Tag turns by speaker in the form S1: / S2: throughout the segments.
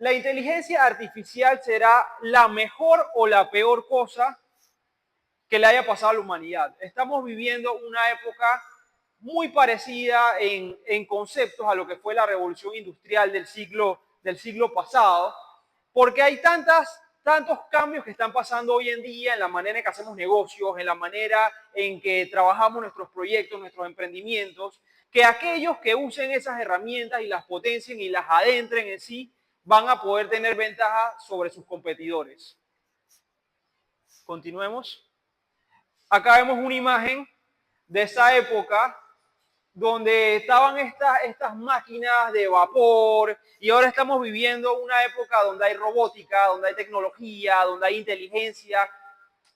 S1: la inteligencia artificial será la mejor o la peor cosa que le haya pasado a la humanidad. Estamos viviendo una época muy parecida en conceptos a lo que fue la revolución industrial del siglo pasado, porque hay tantos cambios que están pasando hoy en día en la manera en que hacemos negocios, en la manera en que trabajamos nuestros proyectos, nuestros emprendimientos, que aquellos que usen esas herramientas y las potencien y las adentren en sí, van a poder tener ventaja sobre sus competidores. Continuemos. Acá vemos una imagen de esa época donde estaban estas máquinas de vapor y ahora estamos viviendo una época donde hay robótica, donde hay tecnología, donde hay inteligencia.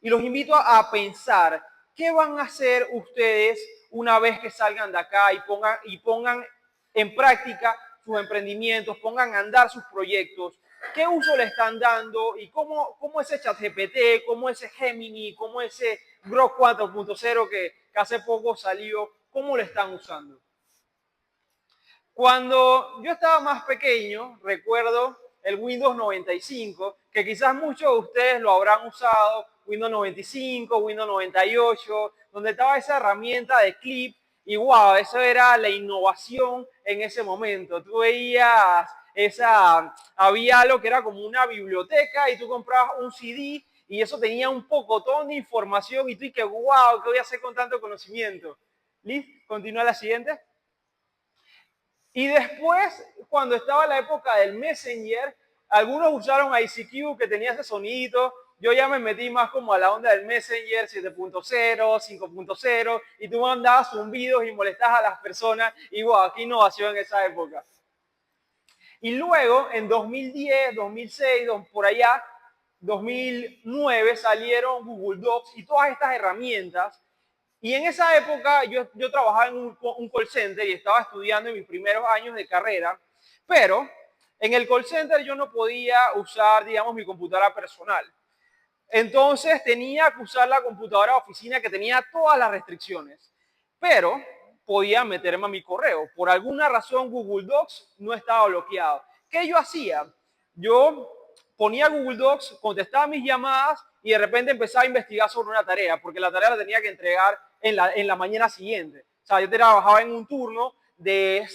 S1: Y los invito a pensar, ¿qué van a hacer ustedes una vez que salgan de acá y pongan en práctica sus emprendimientos, pongan a andar sus proyectos? ¿Qué uso le están dando? ¿Y cómo ese ChatGPT, cómo ese Gemini, cómo ese Grok 4.0 que hace poco salió, cómo lo están usando? Cuando yo estaba más pequeño, recuerdo el Windows 95, que quizás muchos de ustedes lo habrán usado, Windows 95, Windows 98, donde estaba esa herramienta de clip y wow, eso era la innovación en ese momento. Tú veías había algo que era como una biblioteca y tú comprabas un CD y eso tenía un pocotón de información y tú dices, wow, ¿qué voy a hacer con tanto conocimiento? ¿Listo? Continúa la siguiente. Y después, cuando estaba la época del Messenger, algunos usaron ICQ que tenía ese sonidito. Yo ya me metí más como a la onda del Messenger 7.0, 5.0, y tú mandabas zumbidos y molestabas a las personas. Y wow, qué innovación en esa época. Y luego, en 2010, 2006, por allá, 2009, salieron Google Docs y todas estas herramientas. Y en esa época yo trabajaba en un call center y estaba estudiando en mis primeros años de carrera, pero en el call center yo no podía usar, digamos, mi computadora personal. Entonces tenía que usar la computadora de oficina que tenía todas las restricciones, pero podía meterme a mi correo. Por alguna razón Google Docs no estaba bloqueado. ¿Qué yo hacía? Yo ponía Google Docs, contestaba mis llamadas y de repente empezaba a investigar sobre una tarea, porque la tarea la tenía que entregar en la mañana siguiente. O sea, yo trabajaba en un turno de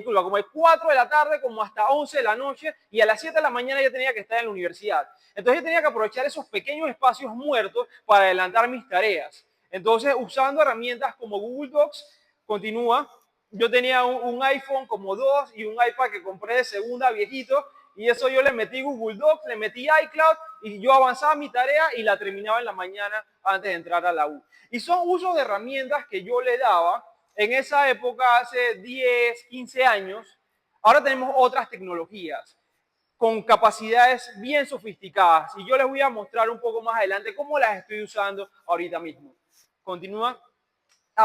S1: como de 4 de la tarde como hasta 11 de la noche y a las 7 de la mañana ya tenía que estar en la universidad. Entonces yo tenía que aprovechar esos pequeños espacios muertos para adelantar mis tareas. Entonces, usando herramientas como Google Docs, continúa. Yo tenía un iPhone como 2 y un iPad que compré de segunda viejito y eso yo le metí Google Docs, le metí iCloud y yo avanzaba mi tarea y la terminaba en la mañana antes de entrar a la U. Y son usos de herramientas que yo le daba en esa época, hace 10, 15 años. Ahora tenemos otras tecnologías con capacidades bien sofisticadas y yo les voy a mostrar un poco más adelante cómo las estoy usando ahorita mismo. Continúa.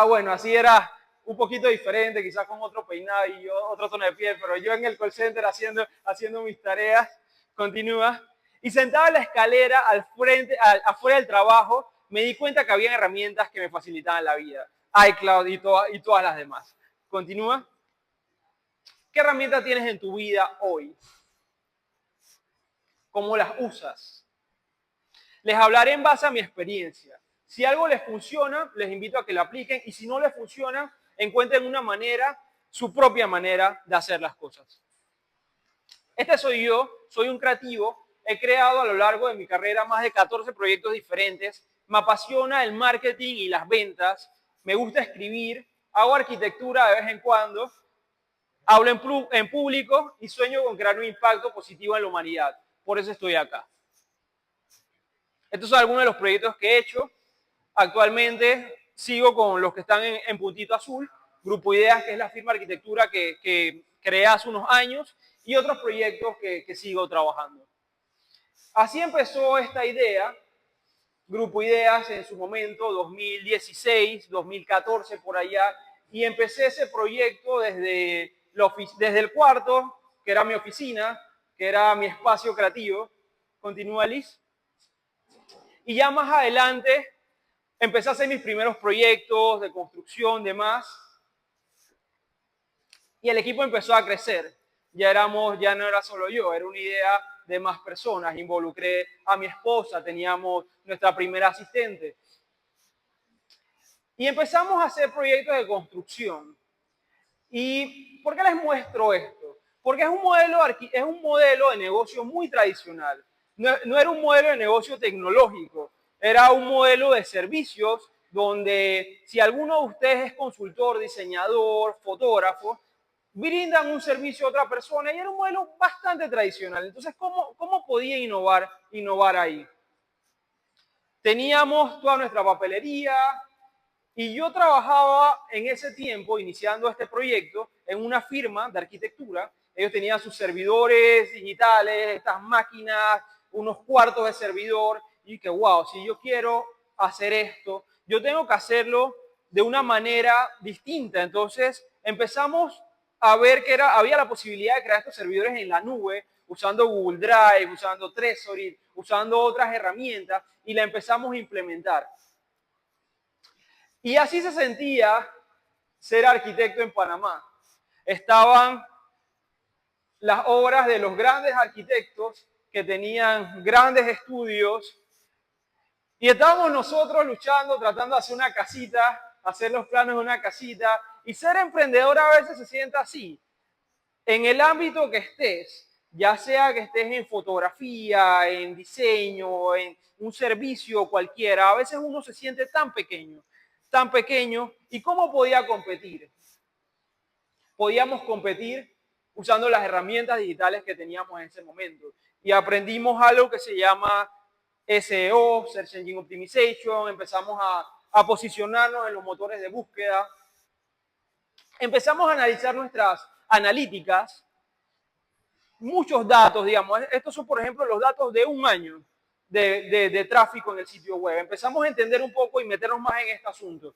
S1: Bueno, así era un poquito diferente, quizás con otro peinado y yo, otro tono de piel, pero yo en el call center haciendo mis tareas. Continúa. Y sentado en la escalera afuera del trabajo, me di cuenta que había herramientas que me facilitaban la vida. iCloud y todas las demás. Continúa. ¿Qué herramientas tienes en tu vida hoy? ¿Cómo las usas? Les hablaré en base a mi experiencia. Si algo les funciona, les invito a que lo apliquen y si no les funciona, encuentren una manera, su propia manera de hacer las cosas. Este soy yo, soy un creativo, he creado a lo largo de mi carrera más de 14 proyectos diferentes, me apasiona el marketing y las ventas, me gusta escribir, hago arquitectura de vez en cuando, hablo en público y sueño con crear un impacto positivo en la humanidad. Por eso estoy acá. Estos son algunos de los proyectos que he hecho. Actualmente sigo con los que están en puntito azul, Grupo Ideas, que es la firma de arquitectura que creé hace unos años, y otros proyectos que sigo trabajando. Así empezó esta idea, Grupo Ideas, en su momento, 2016, 2014, por allá, y empecé ese proyecto desde el cuarto, que era mi oficina, que era mi espacio creativo. Continúa, Liz. Y ya más adelante empecé a hacer mis primeros proyectos de construcción, demás, y el equipo empezó a crecer. ya no era solo yo, era una idea de más personas. Involucré a mi esposa, teníamos nuestra primera asistente. Y empezamos a hacer proyectos de construcción. ¿Y por qué les muestro esto? Porque es un modelo de negocio muy tradicional. No era un modelo de negocio tecnológico, era un modelo de servicios donde si alguno de ustedes es consultor, diseñador, fotógrafo, brindan un servicio a otra persona y era un modelo bastante tradicional. Entonces, ¿cómo podía innovar ahí? Teníamos toda nuestra papelería, y yo trabajaba en ese tiempo, iniciando este proyecto, en una firma de arquitectura. Ellos tenían sus servidores digitales, estas máquinas, unos cuartos de servidor. Y que, wow, si yo quiero hacer esto, yo tengo que hacerlo de una manera distinta. Entonces empezamos a ver que había la posibilidad de crear estos servidores en la nube, usando Google Drive, usando Tresory, usando otras herramientas, y la empezamos a implementar. Y así se sentía ser arquitecto en Panamá. Estaban las obras de los grandes arquitectos que tenían grandes estudios y estábamos nosotros luchando, tratando de hacer una casita, hacer los planos de una casita, y ser emprendedor a veces se siente así. En el ámbito que estés, ya sea que estés en fotografía, en diseño, en un servicio cualquiera, a veces uno se siente tan pequeño, ¿y cómo podía competir? Podíamos competir usando las herramientas digitales que teníamos en ese momento. Y aprendimos algo que se llama SEO, Search Engine Optimization, empezamos a posicionarnos en los motores de búsqueda, empezamos a analizar nuestras analíticas, muchos datos, digamos, estos son por ejemplo los datos de un año de tráfico en el sitio web. Empezamos a entender un poco y meternos más en este asunto.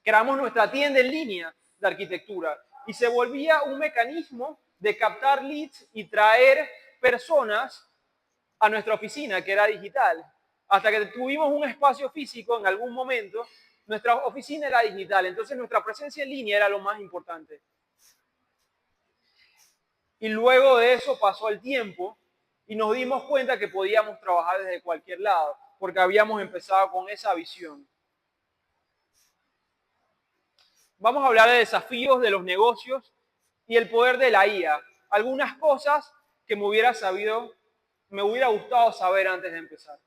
S1: Creamos nuestra tienda en línea de arquitectura y se volvía un mecanismo de captar leads y traer personas a nuestra oficina, que era digital. Hasta que tuvimos un espacio físico en algún momento, nuestra oficina era digital, entonces nuestra presencia en línea era lo más importante. Y luego de eso pasó el tiempo y nos dimos cuenta que podíamos trabajar desde cualquier lado, porque habíamos empezado con esa visión. Vamos a hablar de desafíos de los negocios y el poder de la IA. Algunas cosas que me hubiera gustado saber antes de empezar.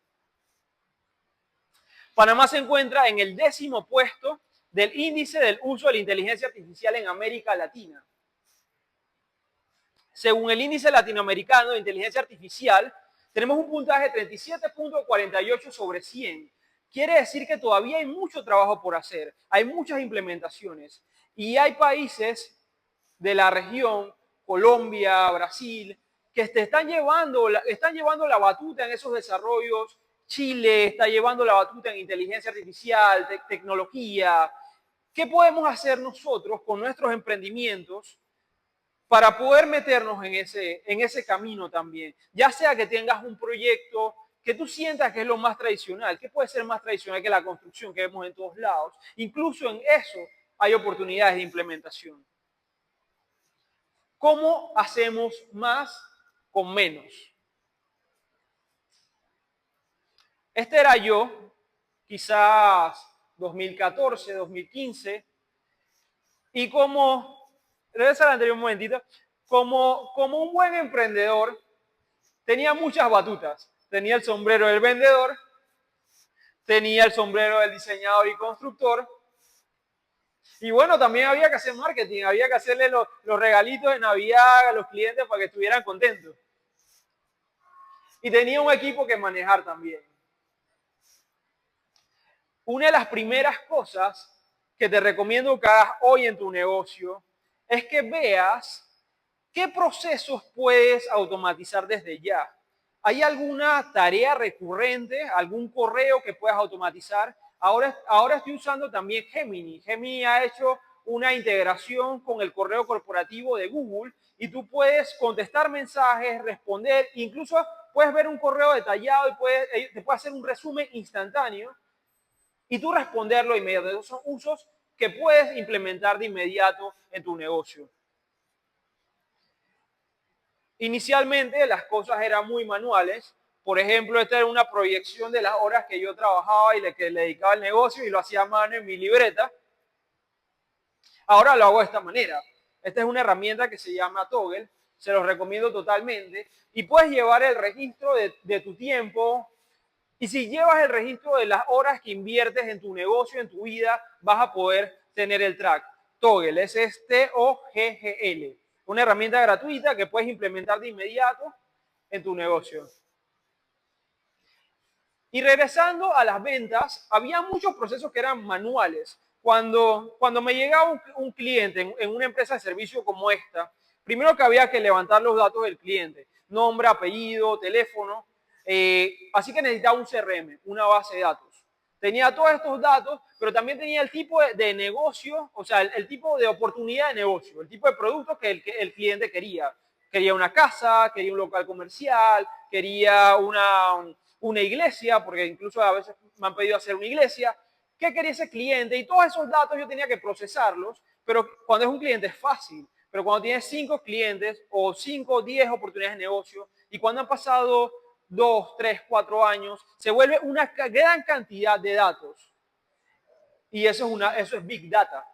S1: Panamá se encuentra en el 10º puesto del índice del uso de la inteligencia artificial en América Latina. Según el índice latinoamericano de inteligencia artificial, tenemos un puntaje de 37.48 sobre 100. Quiere decir que todavía hay mucho trabajo por hacer, hay muchas implementaciones y hay países de la región, Colombia, Brasil, que están llevando la batuta en esos desarrollos. Chile está llevando la batuta en inteligencia artificial, tecnología. ¿Qué podemos hacer nosotros con nuestros emprendimientos para poder meternos en ese camino también? Ya sea que tengas un proyecto que tú sientas que es lo más tradicional, que puede ser más tradicional que la construcción que vemos en todos lados. Incluso en eso hay oportunidades de implementación. ¿Cómo hacemos más con menos? Este era yo, quizás 2014, 2015, y regresa al anterior momentito, como un buen emprendedor, tenía muchas batutas. Tenía el sombrero del vendedor, tenía el sombrero del diseñador y constructor, y bueno, también había que hacer marketing, había que hacerle los regalitos de Navidad a los clientes para que estuvieran contentos. Y tenía un equipo que manejar también. Una de las primeras cosas que te recomiendo que hagas hoy en tu negocio es que veas qué procesos puedes automatizar desde ya. ¿Hay alguna tarea recurrente, algún correo que puedas automatizar? Ahora estoy usando también Gemini. Gemini ha hecho una integración con el correo corporativo de Google y tú puedes contestar mensajes, responder, incluso puedes ver un correo detallado y te puede hacer un resumen instantáneo y tú responderlo de inmediato. Esos son usos que puedes implementar de inmediato en tu negocio. Inicialmente las cosas eran muy manuales. Por ejemplo, esta era una proyección de las horas que yo trabajaba y que le dedicaba al negocio y lo hacía a mano en mi libreta. Ahora lo hago de esta manera. Esta es una herramienta que se llama Toggle. Se los recomiendo totalmente. Y puedes llevar el registro de tu tiempo. Y si llevas el registro de las horas que inviertes en tu negocio, en tu vida, vas a poder tener el track. Toggle, ese es T-O-G-G-L. Una herramienta gratuita que puedes implementar de inmediato en tu negocio. Y regresando a las ventas, había muchos procesos que eran manuales. Cuando me llegaba un cliente en una empresa de servicio como esta, primero que había que levantar los datos del cliente, nombre, apellido, teléfono, así que necesitaba un CRM, una base de datos. Tenía todos estos datos, pero también tenía el tipo de negocio, o sea, el tipo de oportunidad de negocio, el tipo de producto que el cliente quería. Quería una casa, quería un local comercial, quería una iglesia, porque incluso a veces me han pedido hacer una iglesia. ¿Qué quería ese cliente? Y todos esos datos yo tenía que procesarlos, pero cuando es un cliente es fácil. Pero cuando tienes 5 clientes o 5 o 10 oportunidades de negocio y cuando han pasado 2, 3, 4 años, se vuelve una gran cantidad de datos. Y eso es Big Data.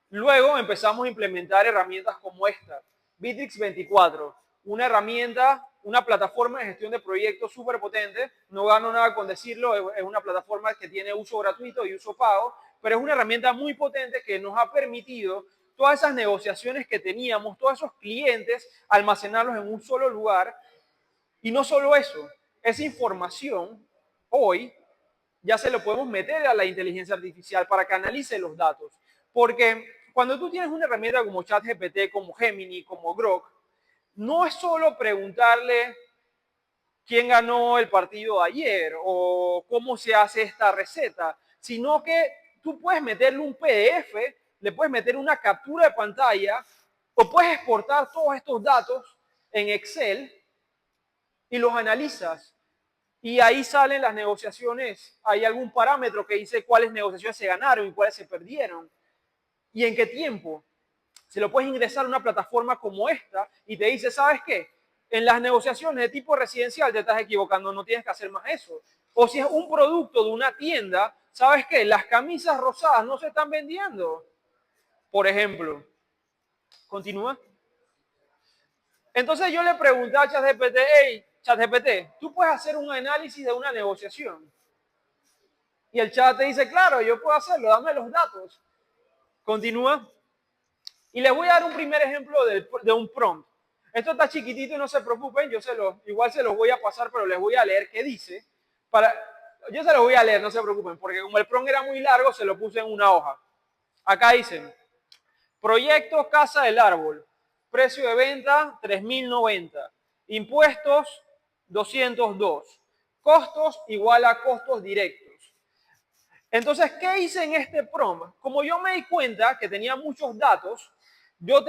S1: Luego empezamos a implementar herramientas como esta, Bitrix 24, una herramienta, una plataforma de gestión de proyectos súper potente. No gano nada con decirlo, es una plataforma que tiene uso gratuito y uso pago, pero es una herramienta muy potente que nos ha permitido todas esas negociaciones que teníamos, todos esos clientes, almacenarlos en un solo lugar. Y no solo eso, esa información hoy ya se lo podemos meter a la inteligencia artificial para que analice los datos. Porque cuando tú tienes una herramienta como ChatGPT, como Gemini, como Grok, no es solo preguntarle quién ganó el partido de ayer o cómo se hace esta receta, sino que tú puedes meterle un PDF, le puedes meter una captura de pantalla o puedes exportar todos estos datos en Excel y los analizas. Y ahí salen las negociaciones. Hay algún parámetro que dice cuáles negociaciones se ganaron y cuáles se perdieron. Y en qué tiempo. Se lo puedes ingresar a una plataforma como esta y te dice, ¿sabes qué? En las negociaciones de tipo residencial te estás equivocando, no tienes que hacer más eso. O si es un producto de una tienda, ¿sabes qué? Las camisas rosadas no se están vendiendo. Por ejemplo. Continúa. Entonces yo le pregunté a ChatGPT, hey, ChatGPT, ¿tú puedes hacer un análisis de una negociación? Y el chat te dice, claro, yo puedo hacerlo, dame los datos. Continúa. Y les voy a dar un primer ejemplo de un prompt. Esto está chiquitito y no se preocupen, igual se los voy a pasar, pero les voy a leer qué dice. Yo se los voy a leer, no se preocupen, porque como el prompt era muy largo, se lo puse en una hoja. Acá dicen, proyecto Casa del Árbol, precio de venta 3.090, impuestos 202, costos igual a costos directos. Entonces, ¿qué hice en este prompt? Como yo me di cuenta que tenía muchos datos, esto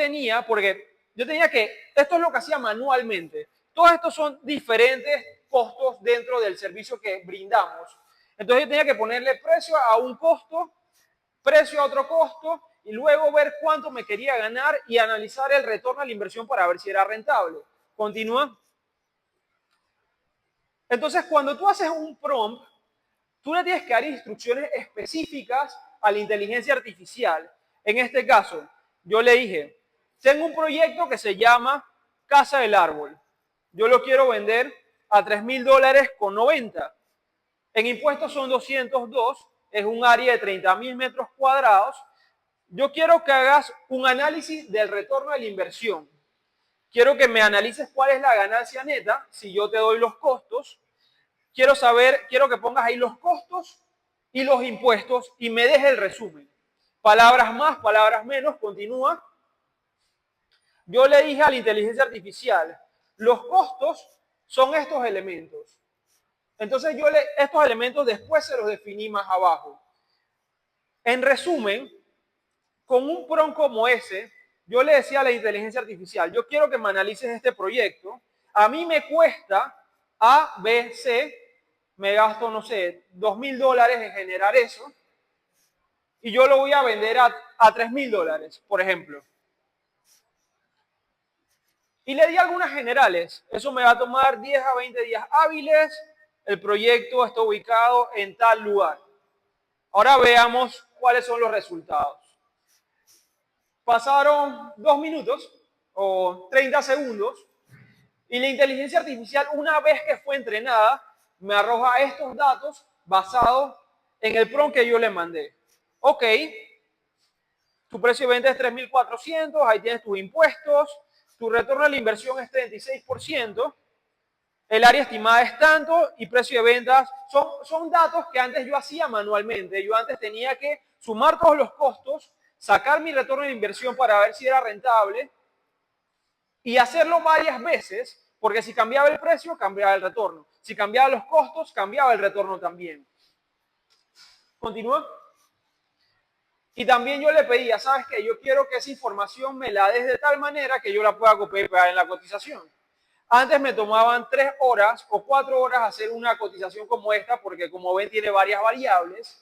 S1: es lo que hacía manualmente. Todos estos son diferentes costos dentro del servicio que brindamos. Entonces yo tenía que ponerle precio a un costo, precio a otro costo y luego ver cuánto me quería ganar y analizar el retorno a la inversión para ver si era rentable. Continúa. Entonces, cuando tú haces un prompt, tú le tienes que dar instrucciones específicas a la inteligencia artificial. En este caso, yo le dije, tengo un proyecto que se llama Casa del Árbol. Yo lo quiero vender a $3.000 con 90. En impuestos son 202, es un área de 30.000 metros cuadrados. Yo quiero que hagas un análisis del retorno de la inversión. Quiero que me analices cuál es la ganancia neta si yo te doy los costos. Quiero que pongas ahí los costos y los impuestos y me dejes el resumen. Palabras más, palabras menos, continúa. Yo le dije a la inteligencia artificial, los costos son estos elementos. Entonces estos elementos después se los definí más abajo. En resumen, con un prompt como ese, yo le decía a la inteligencia artificial, yo quiero que me analices este proyecto, a mí me cuesta A, B, C, me gasto, no sé, $2.000 en generar eso, y yo lo voy a vender a $3.000, por ejemplo. Y le di algunas generales. Eso me va a tomar 10 a 20 días hábiles. El proyecto está ubicado en tal lugar. Ahora veamos cuáles son los resultados. Pasaron 2 minutos o 30 segundos y la inteligencia artificial, una vez que fue entrenada, me arroja estos datos basados en el prompt que yo le mandé. Ok, tu precio de venta es 3.400, ahí tienes tus impuestos, tu retorno a la inversión es 36%, el área estimada es tanto y precio de ventas son datos que antes yo hacía manualmente. Yo antes tenía que sumar todos los costos, sacar mi retorno de inversión para ver si era rentable y hacerlo varias veces, porque si cambiaba el precio, cambiaba el retorno. Si cambiaba los costos, cambiaba el retorno también. Continúa. Y también yo le pedía, ¿sabes qué? Yo quiero que esa información me la des de tal manera que yo la pueda copiar y pegar en la cotización. Antes me tomaban 3 horas o 4 horas hacer una cotización como esta, porque como ven tiene varias variables.